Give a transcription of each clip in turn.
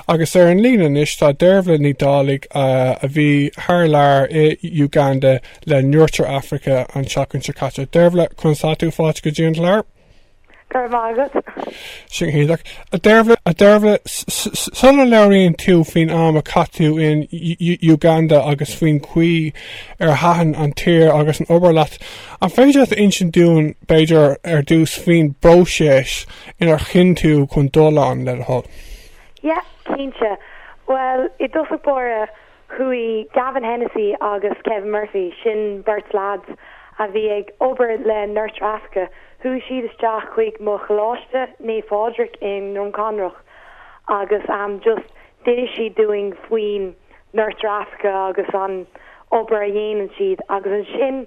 Agus an lína is tá Dearbhla Ní Dhálaigh a bhí thar lear I Uganda le Nuirtear Africa an seacann Dearbhla. Dearbhla chun tú fáilte go dtíon lear? Agus. Sin híach. A Dearbhla sulla leiríonn tú faoin am a catú in Uganda agus faoin chuí haithan an tír agus an obair leat. An féidir insin dún beidir dús faoin broséis inar chin tú chun dóláin le hol. Yeah, cínte. Well, it doesn't bore chuí Gavin Hennessy agus Kevin Murphy sin Bert's lads a bhí ag obair le Nuirtear Africa. Who she is Jack Chuaigh Mochalaiste ne Fodrick in Numconroch agus just did she doing Fween Nuirtear Africa agus on obair and she'd agus an sin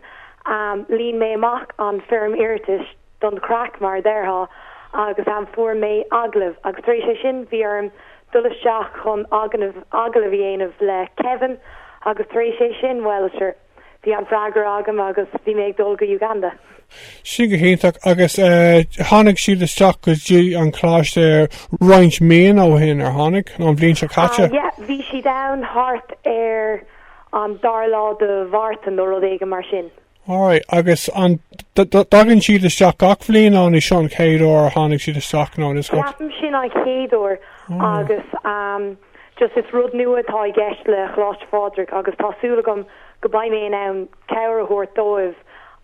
lean me mock on firm iritish done crack mar there ha agus for me aglev agus three sin virm dulles Jack chun aglev le Kevin agus three sin Welsher the an frager agam agus the meg dolga Uganda. Sin go héntaach agus tháinig siad isteach go dtí an chláiste roinnt mian ó hin ar tháinig an bhíonn se caite? Yeah, bhí si down hart an darlá de bhartan nó rud éige mar sin. Alright, agus an dagann siad isteach gach bhliain an is seán céadúir tháinig siad isteach ná is go? Ceapan sin an céadúir agus just is rud nua tá I gceist le chláiste Fodrick agus tásúla go bhain mé an ceir thuairt dóibh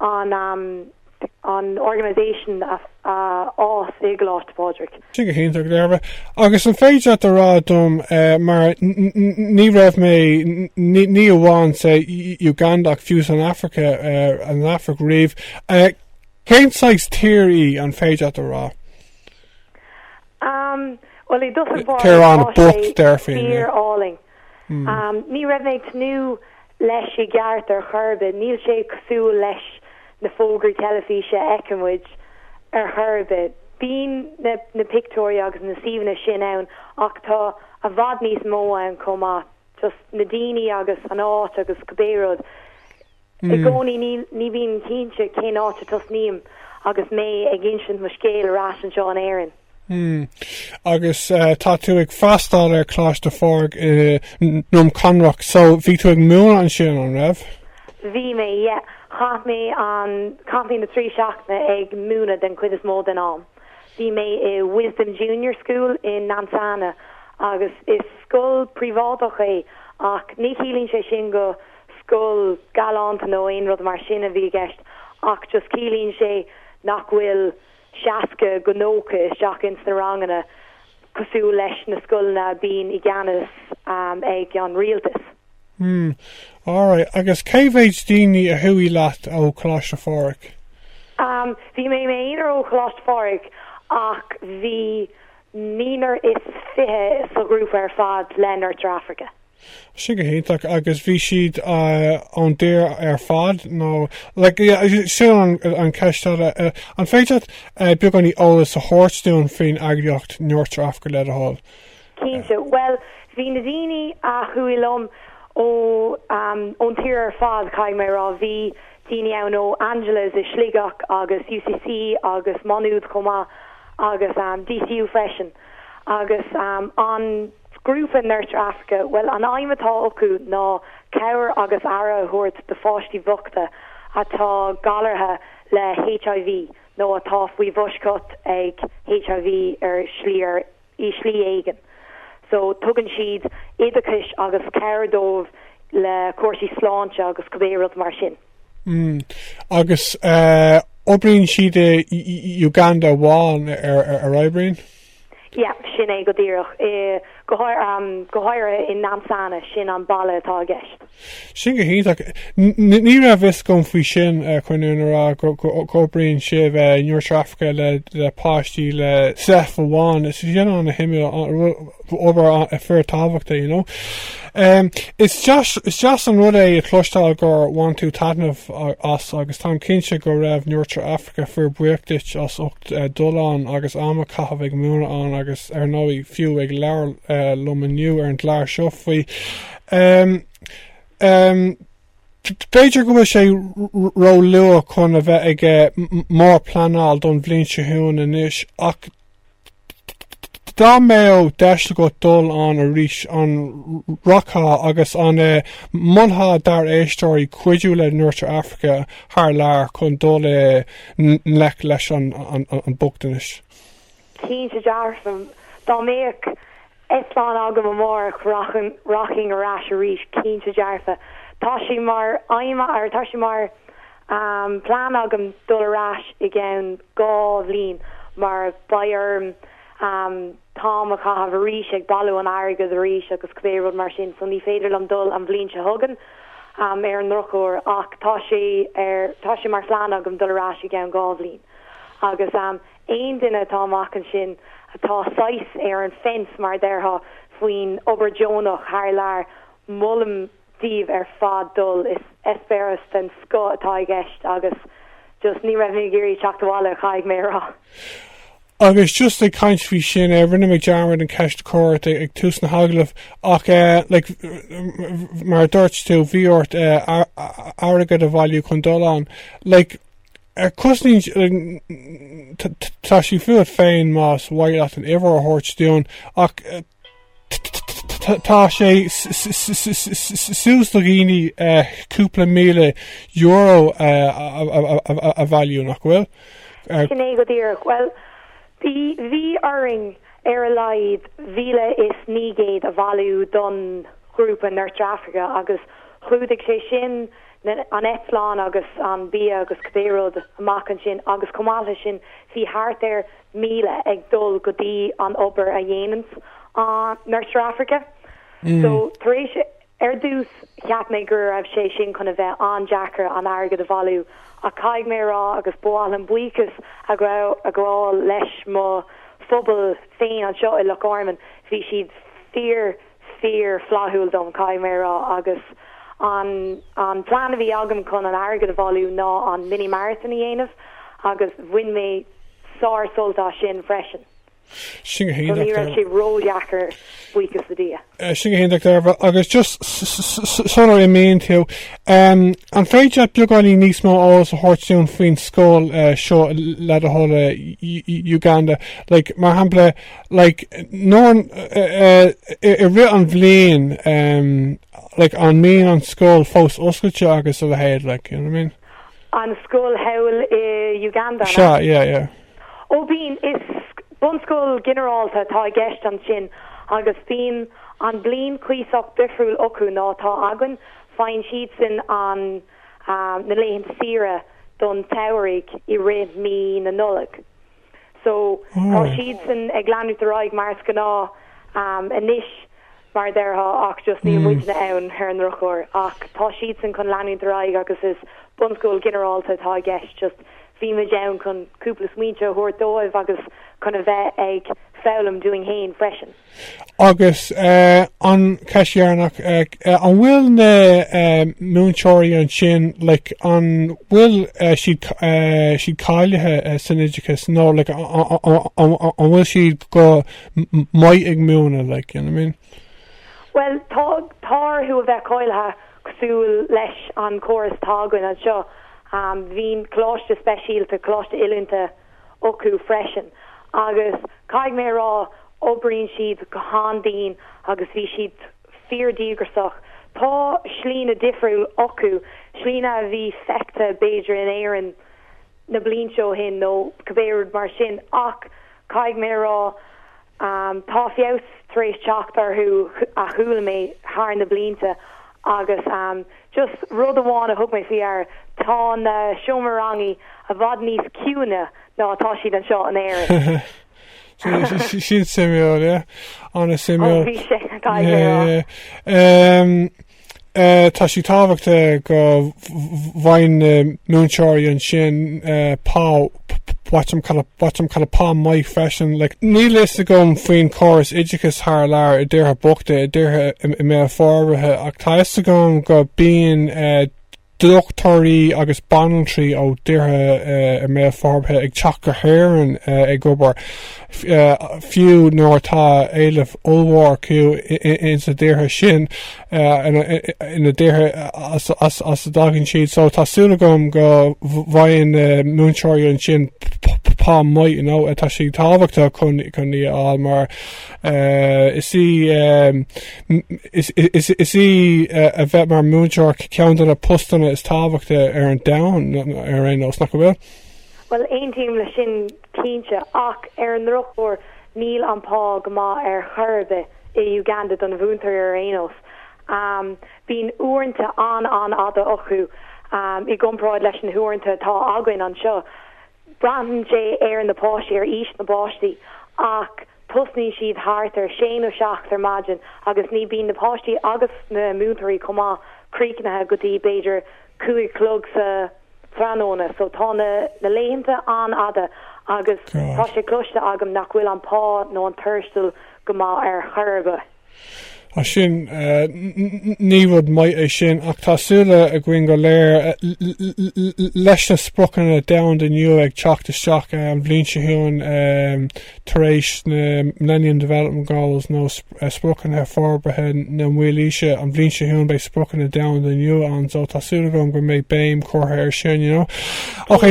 an organisation ás Igláiste Fodrick. Sin go héntaach Dearbhla. Agus an féidir a rá dom mar ní raibh mé ní amháin sa Uganda ach fiús an Africa an Afric riamh. Cén sais tír an féidir a rá? Well, it doesn't bother Tír an bocht there faoin. Tír áling. Ní raibh mé tnú leis I gceart ar churbe, níl sé cosú leis na fógraí telefíse eicemid ar churbe. Bín na pictória agus na síomna sin ann ach tá a bhd níos mó an comá just na daoine agus an áit agus cabbéród. I gcónaí ní bhíon cínte cén áit a tosníam agus mé ag insint mo scéal arás an seo an éireann. Agus tá tú ag freastáil ar chláiste Fodrick Numconroch, so bhí tú ag múna an sin an raibh? Bhí mé, yeah. Chát mé an camping na trí seachna ag múna den cuid is mó den am. Bhí mé I Wisdom Junior School in Nansana agus is scoil privátach ach ní cílín sé sin go scoil galanta nó aon rud mar sin a bhí gceist ach just cílín sé nach bhfuil seaca go nócha isteach ins na rangana cosú leis na scoilna bín I gceannas ag an rialtas. Alright, agus cé bhéid daoine a thuí leat ó chláiste Fodrick? Bhí mé inar ó chláiste Fodrick ach bhí nínar is fithe sa grúp ar fad le Nuirtear Africa. Sin go héntaach agus bhí siad an déir ar fad nó sin an ceistáile an féidir beag an ólas a thuirtstún faoin agriocht Nuirtear Africa le a hall. Cínte, well, bhí na daoine a chuilm ó an tír ar fad caiig mé rá bhí daoine ann ó Angela's is Sligach agus UCC agus Monúd comá agus DCU freisin agus an grúpa Nuirtear Africa, well, an aimimetá ocu ná ceir agus ara thuirt de páistí Bochta atá galartha le HIV nó atá faoi bhuiscut ag HIV ar I slí éigen. So tugann siad éadachais agus ceir dómh le cuasaí sláinte agus cabbéród mar sin. Agus oibríonn siad Uganda bháin ar oibríonn? Yeah, sin é go dtíreach. Go háire in Nansana sin an balla atá gceist. Sin go héntaach ní raibh is gom faoi sin chuinúna rá go bríonn sibh Nuirtear Africa le páistí le sef bháin is sin an na himime obair a fear tábhachta, you know. It's just an rud é chlóistáil gur bhain tú taitneamh as agus tá cinse go raibh Nuirtear Africa fear buachtait as ucht dulán agus ama caithfh ag múna an agus ar nóí fiú ag leabhar lumaniu ar an tláir seo faoi. Beidir go sé ró lua chun a bheith ag mór planáil don bblionn se hún inis ach dá mé deisle go dul an a ríis an rocká agus an mulha dar éistóirí cuidiú le North Africa haar lear chun dul lech leis an Bochtanas. Cín se dearfam dá méach Isláán agam amór rocking a ras a ríis cín se dearfa. Tá sí mar aima ar tá sí mar plán agam dul a ras I gceann gá bhlín mar bairm Tá a chahabh a ríis ag balú an airgad a ríis agus cbéirúd mar sin so ní féidir am dul an bblin se thugan ar an rochúir ach tá sé mar plán agam dul a ras I gceann gá bhlín agus aon duine tá amach an sin atá sais ar an fence mar d'irtha faoin obair Jonach haar lear molann díobh ar fad dul is espéras den sco atá I gceist agus just ní raibh mé géirí teachtahála chaig mé rá. Agus just ag caint fhí sin rinne me dearmid an ceist cóirt ag tús na haglah ach mar dúirt tú bhíort airgad a bhailiú chun dul an cosnín tá sí fuad féin más bhaile an ihar a thuirt dún ach tá sé sús do gíní cúpla míle euro a bhailiú nach bhfuil? Cinné go dtíach, well, Bhí airing ar a laid bhíle is nígéad a bhailiú don grúpa North Africa agus chuúdaigh sé sin an Isláán agus an bí agus cbéiread amach an sin agus comáilthe sin bhí thart ar míle ag dul go dtí an obair a dhéanamh an North Africa. So taréis ar dús cheap mé gur raibh sé sin chuna bheith an Jackar an airgad a bhailiú a caiig mé rá agus báil an buchas a gráil leis má phobal féin an seo I Loch Orman bhí siad fear flathúil dom caiig mé rá agus an plán a bhí agam chun an airgad a bhailiú ná an mini marathon I dhéanamh agus bhain mé sár soltá sin freisin. Sin sé róheachar buchas a dia. Sin héach agus just sonar I mén tú an féide beagání níos mó álas a thuirtún faoin scóil seo le a thola Uganda mar hampla nó I ri an bhléin an mén an scóil fós oscailte agus a héad you know what I mean? An scóil heil I Uganda? Sure, yeah. Ó bín is bunscoil generalta tá gceist an sin agus bín an blin cuiseach bifriúil ocu ná tá agan fáin siad sin an na léhan sira don tairigh I réad mí na nullag. So tá siad sin ag leanú raig mar scaná inis mar d'irtha ach just ní muid na ann ar an rochúir ach tá siad sin chun leanú raig agus is bunscoil generalta tá gceist just bhí me deann chun cúpla smaointe thuairdóibh agus chun a bheith ag fálam doing hain freisin. Agus an ceisiarnach an bhfuil na múinteoirí an sin an bhfuil siad cáilethe san Oideachas nó an bhfuil siad go maight ag múna you know what I mean? Well tá thu a bheith cáilethe cosúil leis an choras tágain an seo bhín cláiste speisialta cláiste uileánta ocu freisin agus caiig mé rá oibríonn siad go hádaín agus bhí siad feardígursach tá slína difriúil ocu slína a bhí fecta beidir in éireann na blin seo hin nó cibéird mar sin ach caiig mé rá tá fios tréis teachtarthú a thuúla mé thar na blinta agus just rud amháin a thug mé fiar tá na seomarangaí a bhd níos ciúna ná tá siad an seo an éireann. Siad simúil, yeah? Anna simúil. Bhí sé caiig mé tá sí tábhachta go bhain múinteoirí an sin bhaim chala pá mai freisin ní list a gom faoin choras Oideachas thar lear I dtíortha Bochta I dtíortha I mé fárbhartha ach tá is a gom go bíonn doctorí agus banaltrí ó dtíortha I mé fárbhartha ag teach go héireann ag obair fiú nóir tá éileh olmhar acu in sa dtíortha sin ina dtíortha as a dagann siad so tásúla gom go bhain múinteoirí an sin pá maight, tá sí tábhachta chun ní áil mar is í a bheith mar múineadh ceann a postana is tábhachta ar an domhan ar ein os nach go bhfuil? Well, ein tíim le sin cínte ach ar an rochúir níl an pá go má ar churbe I Uganda don bhúntar ar éos. Bhín uanta an ada ochu I gomráid leis an thuúanta tá againn an seo. Brandon J ar an na páistí ar ís na páistí ach tusní siad háart ar sé ó seach ar maidin agus ní bín na páistí agus na múntarí comá críicnathe gotí beidir cuaig clog sa Franóna, so tá na léanta an ada agus tá sé cloiste agam nach bhfuil an pá nó an thurstal go má ar churbe. A sin níomhd maight é sin ach tásúla a gcuin go léir leis na sprochanna domhan inniu ag teachtasteach an bhblionn siún tar éis na Millennium Development Goals nó sprochanna forbethe na mhuilíse an bhblionn siún bei sprochanna domhan inniu an so tásúla gom gur méid béim chutha ar sin, Ok,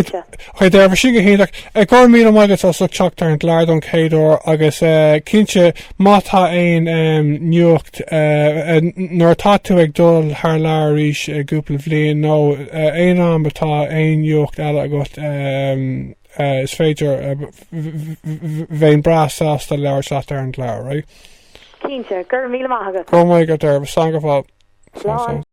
d'fhar sin go héach ag gá mí maigad as teachtar an leardon céadúir agus cinnte mátá éon nuacht nuair tá tú ag dul thar leabhar arís gúpla bhliain nó éon am atá éon nuacht eile agat is féidir bhéin brasásta leabhar seacht ar an leabhar, right? Cínte, gur míle maithagad. Go maigad Dearbhla, sang go fáil.